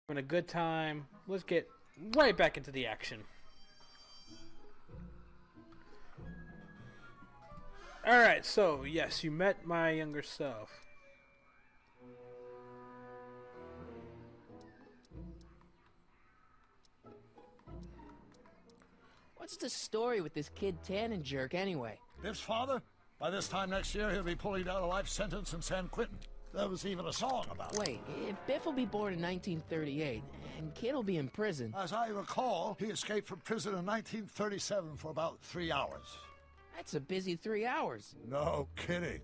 Having a good time. Let's get right back into the action. Alright, so, yes, you met my younger self. What's the story with this kid Tannen jerk anyway? Biff's father? By this time next year, he'll be pulling down a life sentence in San Quentin. There was even a song about it. Wait, if Biff will be born in 1938, and Kid will be in prison... As I recall, he escaped from prison in 1937 for about 3 hours. That's a busy 3 hours. No kidding.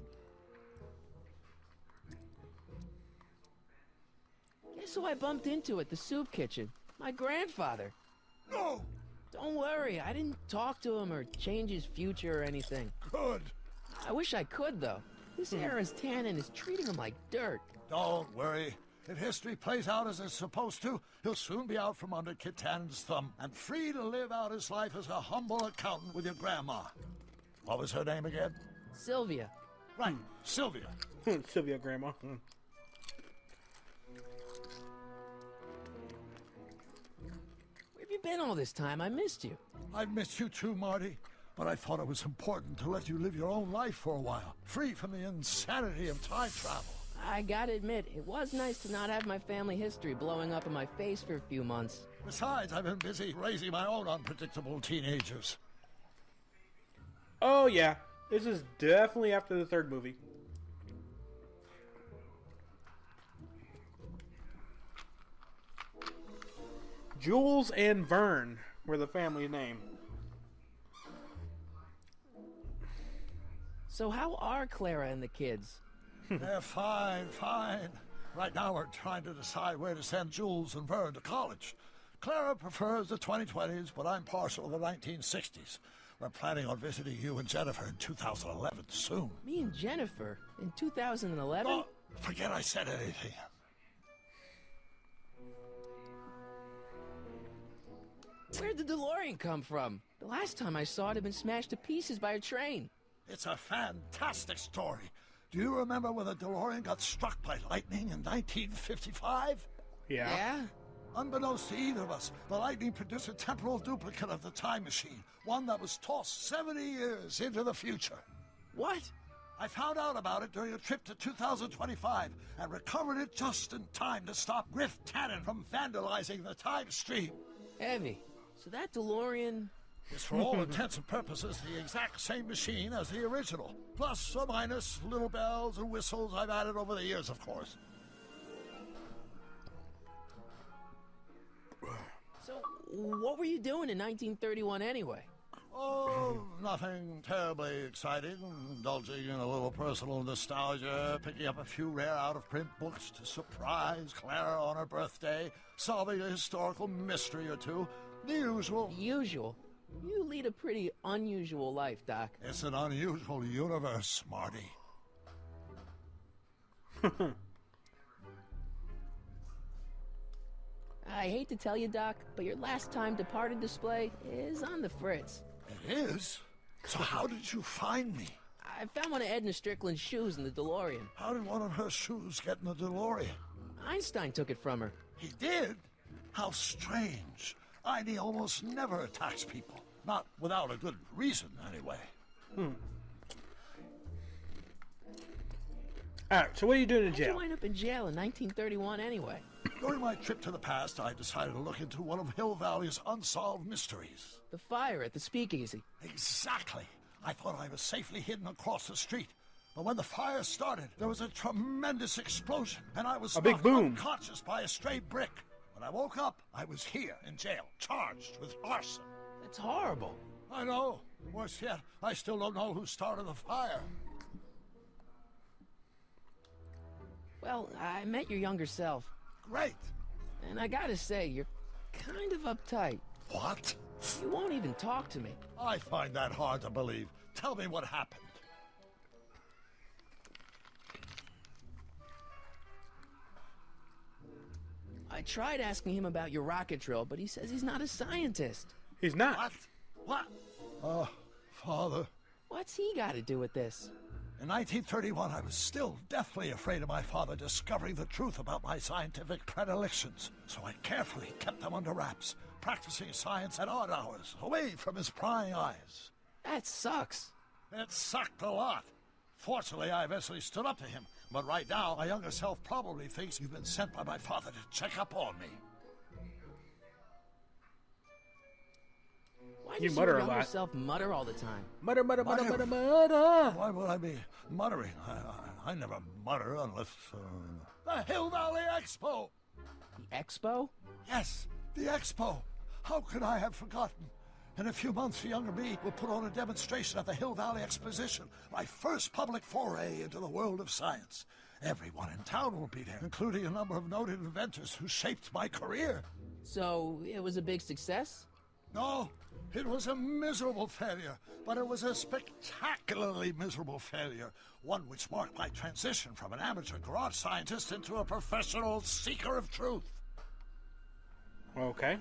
Guess who I bumped into at the soup kitchen? My grandfather. No! Don't worry, I didn't talk to him or change his future or anything. Good. I wish I could, though. This era's Tannen is treating him like dirt. Don't worry. If history plays out as it's supposed to, he'll soon be out from under Kit Tannen's thumb and free to live out his life as a humble accountant with your grandma. What was her name again? Sylvia. Right, Sylvia. Sylvia, Grandma. Where have you been all this time? I missed you. I've missed you too, Marty. But I thought it was important to let you live your own life for a while, free from the insanity of time travel. I gotta admit, it was nice to not have my family history blowing up in my face for a few months. Besides, I've been busy raising my own unpredictable teenagers. Oh, yeah. This is definitely after the third movie. Jules and Vern were the family name. So how are Clara and the kids? They're fine, fine. Right now we're trying to decide where to send Jules and Vern to college. Clara prefers the 2020s, but I'm partial to the 1960s. We're planning on visiting you and Jennifer in 2011 soon. Me and Jennifer? In 2011? Oh, forget I said anything. Where'd the DeLorean come from? The last time I saw it had been smashed to pieces by a train. It's a fantastic story. Do you remember when the DeLorean got struck by lightning in 1955? Yeah? Unbeknownst to either of us, the lightning produced a temporal duplicate of the time machine, one that was tossed 70 years into the future. What? I found out about it during a trip to 2025 and recovered it just in time to stop Griff Tannen from vandalizing the time stream. Heavy. So that DeLorean... It's for all intents and purposes the exact same machine as the original. Plus or minus little bells and whistles I've added over the years, of course. So, what were you doing in 1931 anyway? Oh, nothing terribly exciting. Indulging in a little personal nostalgia, picking up a few rare out-of-print books to surprise Clara on her birthday, solving a historical mystery or two. The usual. Usual? You lead a pretty unusual life, Doc. It's an unusual universe, Marty. I hate to tell you, Doc, but your last time departed display is on the fritz. It is? So how did you find me? I found one of Edna Strickland's shoes in the DeLorean. How did one of her shoes get in the DeLorean? Einstein took it from her. He did? How strange. Ida almost never attacks people. Not without a good reason, anyway. Alright, so what are you doing in How'd you jail? wind up in jail in 1931 anyway? During my trip to the past, I decided to look into one of Hill Valley's unsolved mysteries. The fire at the speakeasy. Exactly. I thought I was safely hidden across the street. But when the fire started, there was a tremendous explosion, and I was A big knocked boom. unconscious by a stray brick. When I woke up, I was here in jail, charged with arson. That's horrible. I know. Worse yet, I still don't know who started the fire. Well, I met your younger self, Great. and I gotta say, you're kind of uptight. What? You won't even talk to me. I find that hard to believe. Tell me what happened. I tried asking him about your rocket drill, but he says he's not a scientist. He's not. What? What? Oh, Father. What's he got to do with this? In 1931, I was still deathly afraid of my father discovering the truth about my scientific predilections, so I carefully kept them under wraps, practicing science at odd hours, away from his prying eyes. That sucks. It sucked a lot. Fortunately, I eventually stood up to him, but right now, my younger self probably thinks you've been sent by my father to check up on me. Why You does mutter your a younger lot. self mutter all the time? Mutter, mutter, mutter, Mutter. mutter, mutter. Why would I be muttering? I never mutter unless... The Hill Valley Expo! The expo? Yes, the Expo. How could I have forgotten? In a few months, the younger me will put on a demonstration at the Hill Valley Exposition, my first public foray into the world of science. Everyone in town will be there, including a number of noted inventors who shaped my career. So, it was a big success? No, it was a miserable failure, but it was a spectacularly miserable failure, one which marked my transition from an amateur garage scientist into a professional seeker of truth. Okay.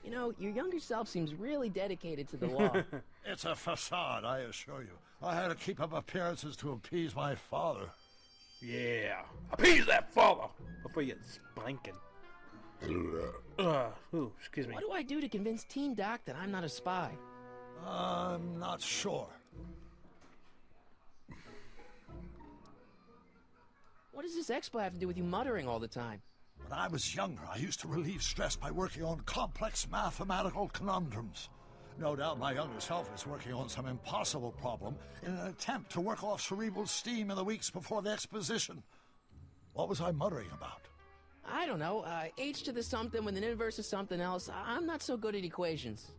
You know, your younger self seems really dedicated to the law. It's a facade, I assure you. I had to keep up appearances to appease my father. Yeah. Appease that fella before you get spanking. Excuse me. What do I do to convince Teen Doc that I'm not a spy? I'm not sure. What does this expo have to do with you muttering all the time? When I was younger, I used to relieve stress by working on complex mathematical conundrums. No doubt my younger self is working on some impossible problem in an attempt to work off cerebral steam in the weeks before the exposition. What was I muttering about? I don't know, h to the something with an inverse of something else. I'm not so good at equations.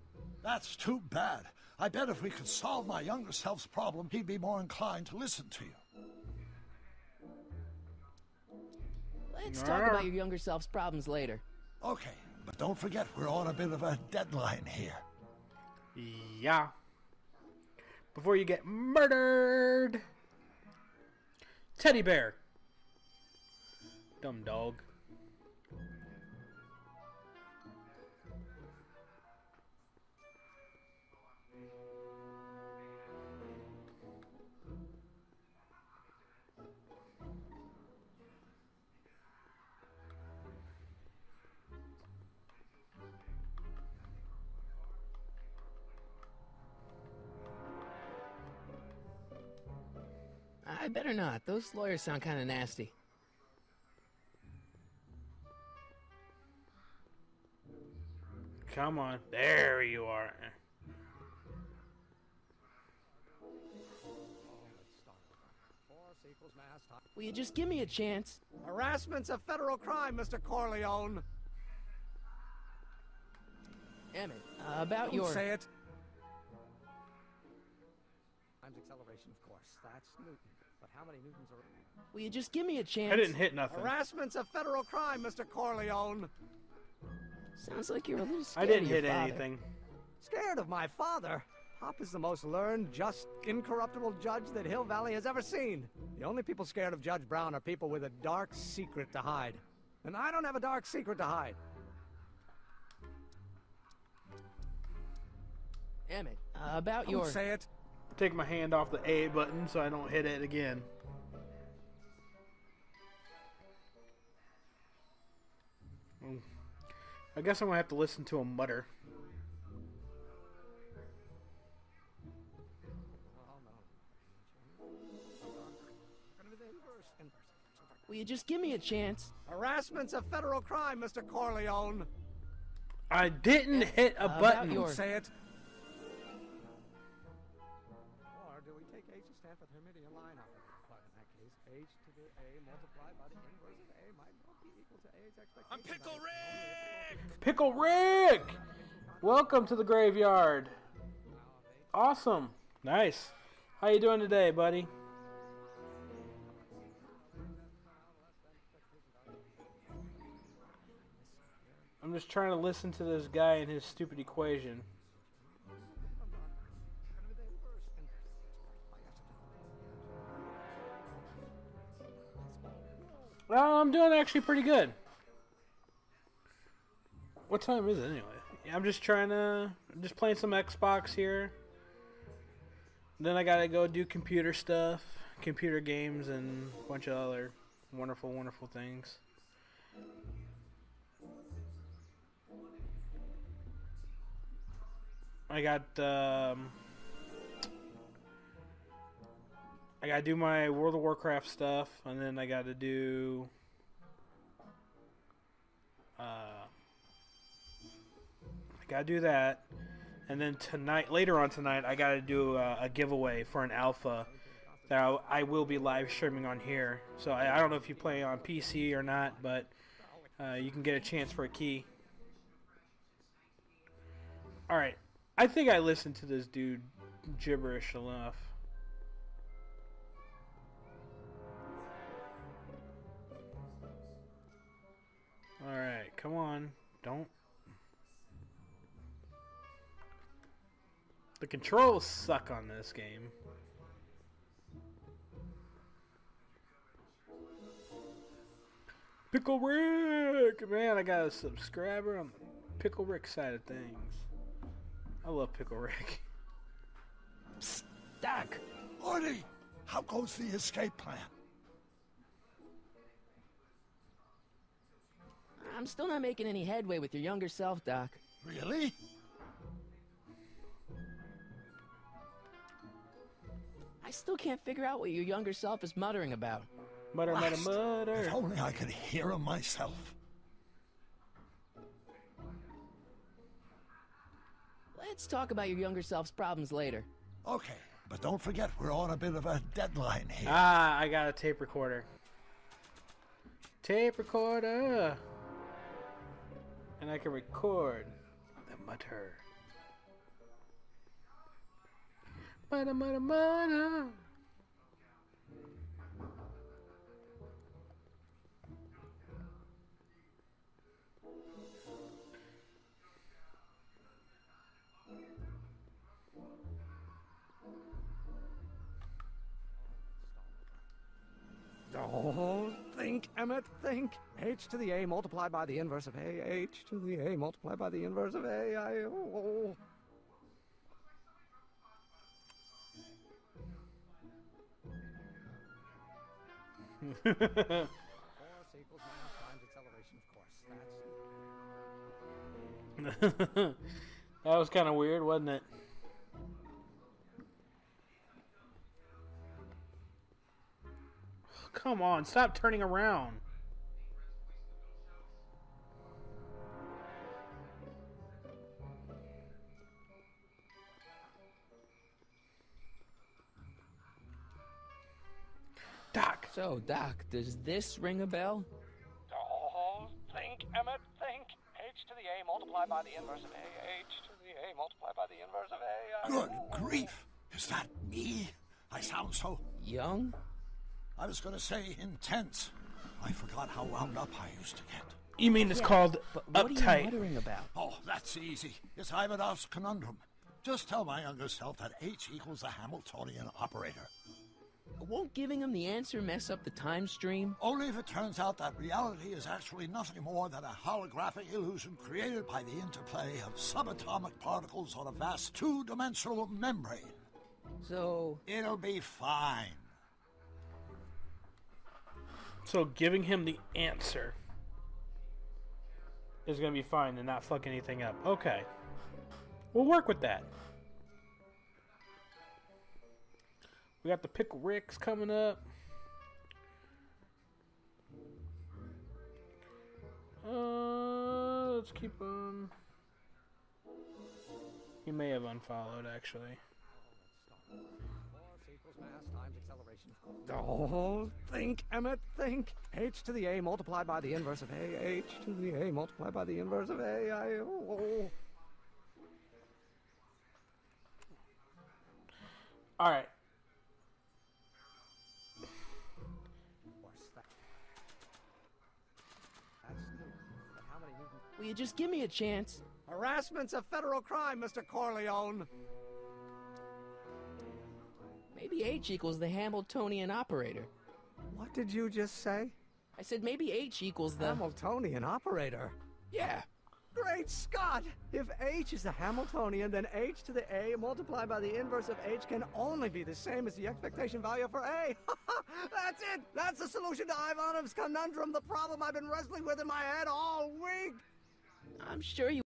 That's too bad. I bet if we could solve my younger self's problem, he'd be more inclined to listen to you. Let's talk about your younger self's problems later. Okay, but don't forget we're on a bit of a deadline here. Yeah. Before you get murdered. Teddy bear. Dumb dog. I better not. Those lawyers sound kind of nasty. Come on. There you are. Will you just give me a chance? Harassment's a federal crime, Mr. Corleone. Emmett, about Don't your... say it. Times acceleration, of course. That's Newton. But how many Newtons are... Will you just give me a chance? I didn't hit nothing. Harassment's a federal crime, Mr. Corleone. Sounds like you're a little scared I didn't of your hit father. anything. Scared of my father? Pop is the most learned, just, incorruptible judge that Hill Valley has ever seen. The only people scared of Judge Brown are people with a dark secret to hide. And I don't have a dark secret to hide. Emmett, about Don't your... say it. Take my hand off the A button so I don't hit it again. I guess I'm gonna have to listen to him mutter. Will you just give me a chance? Harassment's a federal crime, Mr. Corleone. I didn't hit a about button. your- Say it. Or do we take H to stand for the Hermitian line? But in that case, H to the A multiplied by the inverse of A might not be equal to A's expectation. I'm Pickle Rick! Pickle Rick! Welcome to the graveyard. Awesome. Nice. How you doing today, buddy? I'm just trying to listen to this guy and his stupid equation. Well, I'm doing actually pretty good. What time is it anyway? Yeah, I'm just playing some Xbox here. Then I gotta go do computer stuff, computer games, and a bunch of other wonderful, wonderful things. I gotta do my World of Warcraft stuff, and then I gotta do that, and then later on tonight, I gotta do a giveaway for an alpha that I will be live streaming on here. So I don't know if you play on PC or not, but you can get a chance for a key. All right, I think I listened to this dude gibberish enough. All right, come on, don't. The controls suck on this game. Pickle Rick! Man, I got a subscriber on the Pickle Rick side of things. I love Pickle Rick. Psst, Doc! Marty, how goes the escape plan? I'm still not making any headway with your younger self, Doc. Really? I still can't figure out what your younger self is muttering about. Mutter, mutter, Blast. mutter. If only I could hear him myself. Let's talk about your younger self's problems later. Okay, but don't forget we're on a bit of a deadline here. Ah, I got a tape recorder. Tape recorder! And I can record the mutter. Mutter, mutter, mutter. Don't think, Emmett, think. H to the A multiplied by the inverse of A. H to the A multiplied by the inverse of A. Oh. Force equals mass times acceleration, of course. That's... That was kind of weird, wasn't it? Come on, stop turning around. Doc. So, Doc, does this ring a bell? Oh, think, Emmett, think. H to the A multiplied by the inverse of A. H to the A multiplied by the inverse of A. Good grief! Is that me? I sound so... Young? I was going to say intense. I forgot how wound up I used to get. You mean it's called But what are uptight? you muttering about? Oh, that's easy. It's Ivanhoff's conundrum. Just tell my younger self that H equals the Hamiltonian operator. Won't giving him the answer mess up the time stream? Only if it turns out that reality is actually nothing more than a holographic illusion created by the interplay of subatomic particles on a vast two-dimensional membrane. So... It'll be fine. So giving him the answer is going to be fine and not fuck anything up. Okay. We'll work with that. We got the Pickle Ricks coming up. Let's keep on. He may have unfollowed, actually. Force equals mass times acceleration, of course. Oh, think, Emmett, think. H to the A multiplied by the inverse of A. H to the A multiplied by the inverse of A. Oh. All right. Will you just give me a chance? Harassment's a federal crime, Mr. Corleone. Maybe H equals the Hamiltonian operator. What did you just say? I said maybe H equals the... Hamiltonian operator. Yeah. Great Scott! If h is the Hamiltonian, then h to the a multiplied by the inverse of h can only be the same as the expectation value for a. That's it! That's the solution to Ivanov's conundrum, the problem I've been wrestling with in my head all week! I'm sure you